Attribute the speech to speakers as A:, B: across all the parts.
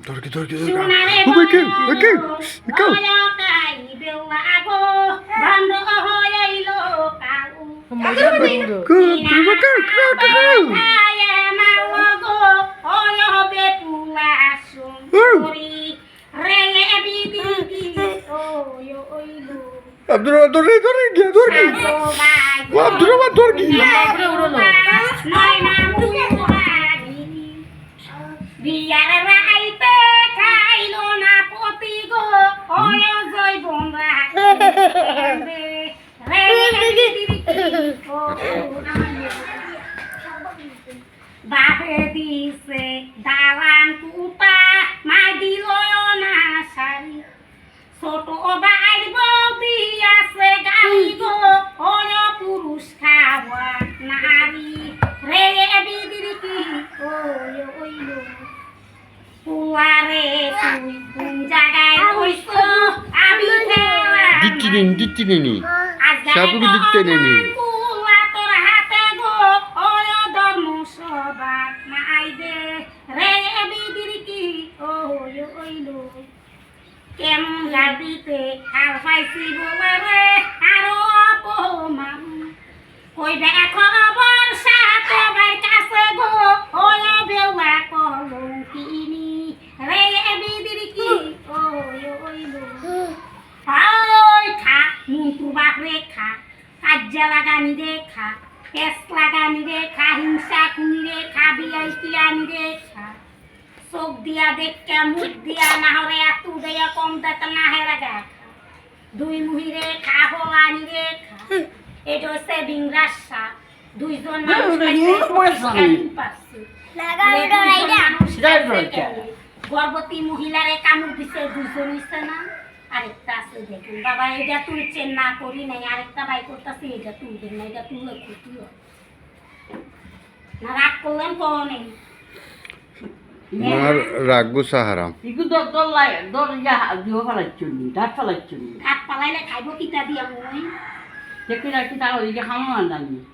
A: Torki, torki, torki.
B: সোনারে
A: Oh my God,
B: বন্ধু,
A: okay, go.
B: অলকাই বেওয়া গো, বন্ধ হইল cow.
A: Good, go, go, go, go.
B: বাধায়ে মাল গো, অলবে তুলা
A: Woo.
B: সুন্দরী, রেঙে বিদিদি হইল।
A: Abdurrahman, torki, torki, torki.
B: সাধু বাই
A: Oh, Abdurrahman, torki.
B: নয় মামুরারি, বিয়ার রাইতে খাইলো না পতি গো, ওই জয় বোনরা বাপে দিছে দালান কুটা, মাই দিল না শাড়ি, ছোট ভাই বৌদি আছে গাড়ি গো, ওই পুরুষ খাওয়া নারী রে বিদির কি ওইল। পুয়ারে তুই কোন জায়গায় রইছ, আমি
A: Ditti nini. সাপুকে দিতে নেনি।
B: পুয়া তোর হাতে গো, ওই ধর্ম সভা নাই দে রে বিদির কি ওইল। কেমন গাড়িতে আর পাইছি বলে রে আরো অপমান, কইবে খবর সাথে ভাই কাছে গো, ওই বেওয়া কলঙ্কিনি রে বিদির কি ওইল। ওই খা মুন্টু বাপরে খা, কাজ্জা লাগানি রে খা, পেস লাগানি রে খা, হিংসা খুনি রে খা, বিয়াই পিয়ানি রে খা, চোখ দিয়া দেখে মুখ দিয়া না হরে এত দেয়া কম দেখ না হেরা গা খা, দুই মুহিরে খা হলানি রে খা। এটা হচ্ছে বিংরাসা, দুইজন মানুষ গর্ভবতী মহিলারে কামড় দিছে, দুইজন হইছে না। আরেকটা আছে দেখুন বাবা, এটা তুলছেন না করি নাই, আরেকটা বাই করতেছে, এটা তুলবেন না, এটা তুলে ক্ষতি হয় না। রাগ করলেন কও নেই,
A: আমার রাগবো সাহারাম।
B: হাত পালাইলে খাইব কিতা দিয়া মই।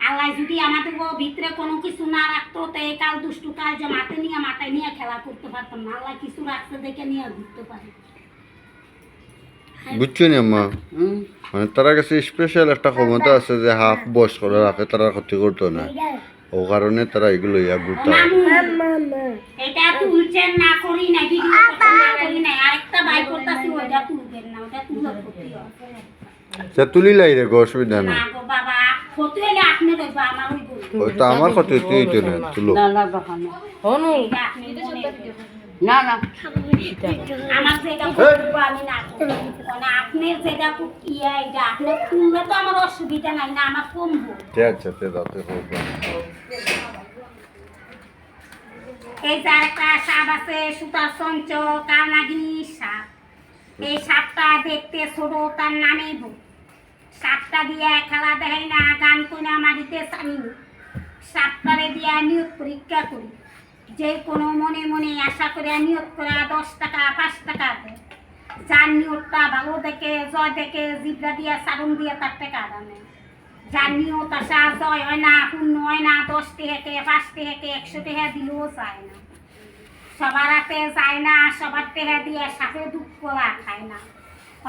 B: আল্লাহ যদি আমাদের ভিতরে কোনো কিছু না রাখতো, তো এই কাল দুষ্টু কাল যে মাথায় নিয়ে খেলা করতে পারতাম না। আল্লাহ কিছু রাখতে দেখে নিয়ে ঘুরতে পারে।
A: বুঝছো নি আম্মা, মানে তারা কাছে স্পেশাল একটা ক্ষমতা আছে যে হাফ বয়স করে রাখে, তারা ক্ষতি করতো না, ও কারণে তারা এগুলো ঘুরতে হয়।
B: এটা তুলছেন না করি নাই, ভিডিও না করি নাই, আরেকটা বাই করতেছি, ওইটা তুলবেন না, ওটা তুলে ক্ষতি হয়
A: সে তুলিলাই রে গো, অসুবিধা
B: না
A: না।
B: গো বাবা। ক্ষতি হলে আপনি রইব, আমার ওই বলবো
A: ওই তো আমার ক্ষতি হইতো না, তুলো।
B: এইটা আপনি আমার যেটা করবো আমি না করবো, মানে আপনি যেটা ইয়া এটা আপনি তুললে তো আমার অসুবিধা নাই না, আমার কমবো।
A: ঠিক আছে, তে দাতে করবো।
B: এই যে আরেকটা সাপ আছে, সুতার চঞ্চ কানাগিনি সাপ। এই সাপটা দেখতে ছোট, তার নামেই ভূত। সাপটা দিয়ে খেলা দেখাই না, গান কইনা মাটিতে চানি, সাপটারে দিয়ে নিয়োগ পরীক্ষা করি। যে কোনো মনে মনে আশা করে নিয়োগ করে 10 টাকা 5 টাকা দেয়। যার নিয়োগটা ভালো দেখে জয় দেখে জিব্রা দিয়ে সারুন দিয়ে তার টাকা আনে। যার নিয়ত আশা জয় হয় না, পূর্ণ হয় না, 10 টাকাকে 5 টাকাকে 100 টাকা দিলেও চায় না। সবার হাতে যায় না, সবার টাকা দিয়ে সাথে দুঃখ কলা খায় না।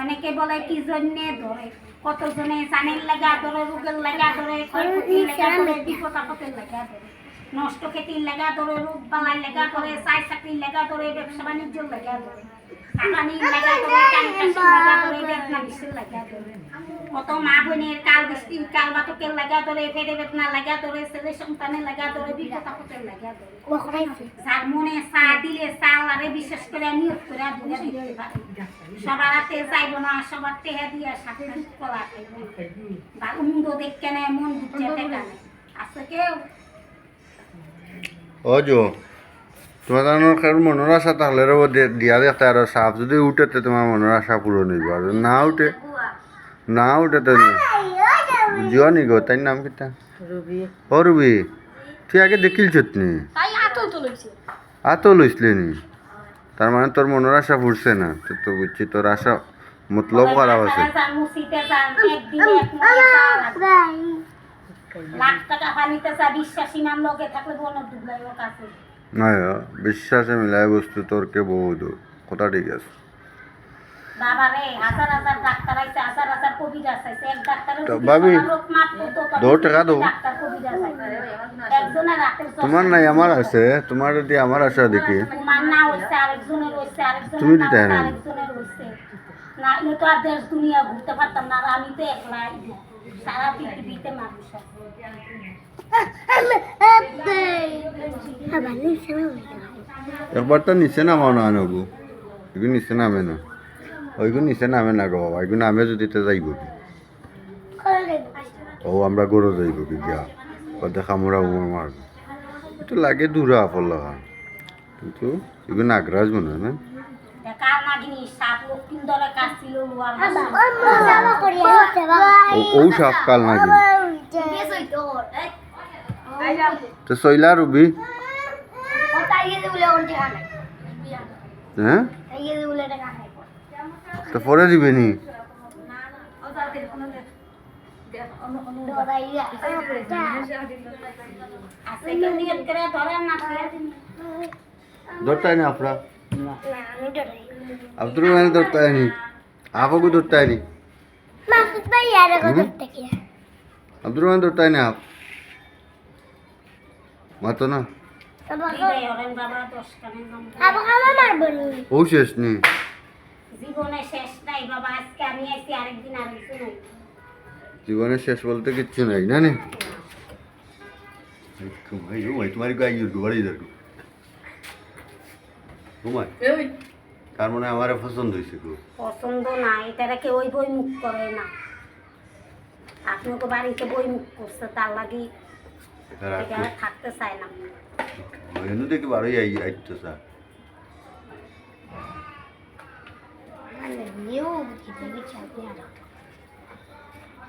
B: অনেকে বলে কি জন্যে ধরে, কতজনে জানের লাগা ধরে, রোগের লাগা ধরে, ক্ষয়ক্ষতির লাগা ধরে, বিপদ আপদের লাগা ধরে, নষ্ট খেতির লাগা ধরে, রোগ বালাই লাগা ধরে, চাই চাকরির লাগা ধরে, ব্যবসা বাণিজ্যের লাগা ধরে, টাকানির লাগা ধরে, টানকাশির লাগা ধরে, বেদনা বিষের লাগা ধরে, কত মা বোনের কাল দৃষ্টির কাল বাতকের লাগা ধরে, পেটে বেদনা লাগা ধরে, ছেলে সন্তানের লাগা ধরে, বিপদ আপদের লাগা ধরে। যার মনে চা দিলে চাল আরে বিশেষ করে নিয়োগ করে ধরে দিতে পারে। সবার হাতে চাইব না, সবার টেহা দিয়ে সাথে দুধ কলা খাইব। ভালো মন্দ দেখে নেয়, মন বুঝছে টেকা নেয়। আছে কেউ?
A: ও যো তোমার মনের আশা তাহলে দিয়া দেখতে, আর সাপ যদি উঠে তো তোমার মনের আশা পূরণ হইব, আর না উঠে তো জিও নি গো, তাই নাম কিতা? ও রুবি, তুই আগে দেখিলছ নি? আতো লইসলি নি? তার মানে তোর মনের আশা ফুরছে না, তো বুঝছি তোর আশা মতলব খারাপ আছে।
B: লাখ টাকা পানিতে চা বিশ্বাসী নাম লগে থাকলে বন ডুবলাই ওর কাছে
A: না বিশ্বাসে মিলায় বস্তু তোরকে বহু দূর কথা ঠিক আছে
B: বাবা রে হাজার হাজার ডাক্তার আইছে হাজার হাজার কবিরাজ আইছে এক ডাক্তারের
A: তো
B: যদি
A: ভাবি,
B: সবার রোগ মাপ করতো তবে
A: 2 টাকা দাও।
B: ডাক্তার কবিরাজ আইছে একজনের রাতের
A: তোমার নাই আমার আছে তোমার যদি আমার আছে দেখি
B: তোমার না হইছে আরেকজনের হইছে আরেকজনের
A: তুমি
B: না
A: দিতে
B: হইছে
A: না।
B: আরেকজনের হইছে না আমি তো আর দেশ দুনিয়া ঘুরতে পারতাম না আর আমি তো একলাই সারা পৃথিবীতে মানুষ আছে
A: একবার তো নিচে নামাও না নবু এগুলো নিচে নামে না ওইগুলো নিচে নামে না গো বাবা এগুলো নামে যদি তো যাইব কি ও আমরা গরু যাইব কি গিয়া ওদের খামুরা উমর মারব একটু লাগে দূরা ফল লাগা কিন্তু এগুলো নাগরাজ মনে হয় না
B: কার নাগিনি সাপ লক্ষ্মীর দলে কাটছিল লোয়ার
A: ও সাপ কাল নাকি তো সইলা রুবি হ্যাঁ তো পরে দিবে নি ধরতাই না আপনার আব্দুর রহমান ধরতাই নি আপকু ধরতাই নি আব্দুর রহমান ধরতাই না আপ মাতো না ও শেষ নি
B: জীবনে শেষ নাই বাবা আজকে আমি আইছি আরেকদিন আরেকজন আইছি।
A: জীবনের শেষ বলতে কিচ্ছু নাই না নি তোমার গাই বাড়ি যাবো ঘুমাই তার মানে আমার পছন্দ হয়েছে খুব
B: পছন্দ না এটা কেউ ওই বই মুখ করে না আপনাকে বাড়িতে বই মুখ করছে তার লাগি এটা আর থাকতে চায় না
A: এনে দেখি বারোই আইতো স্যার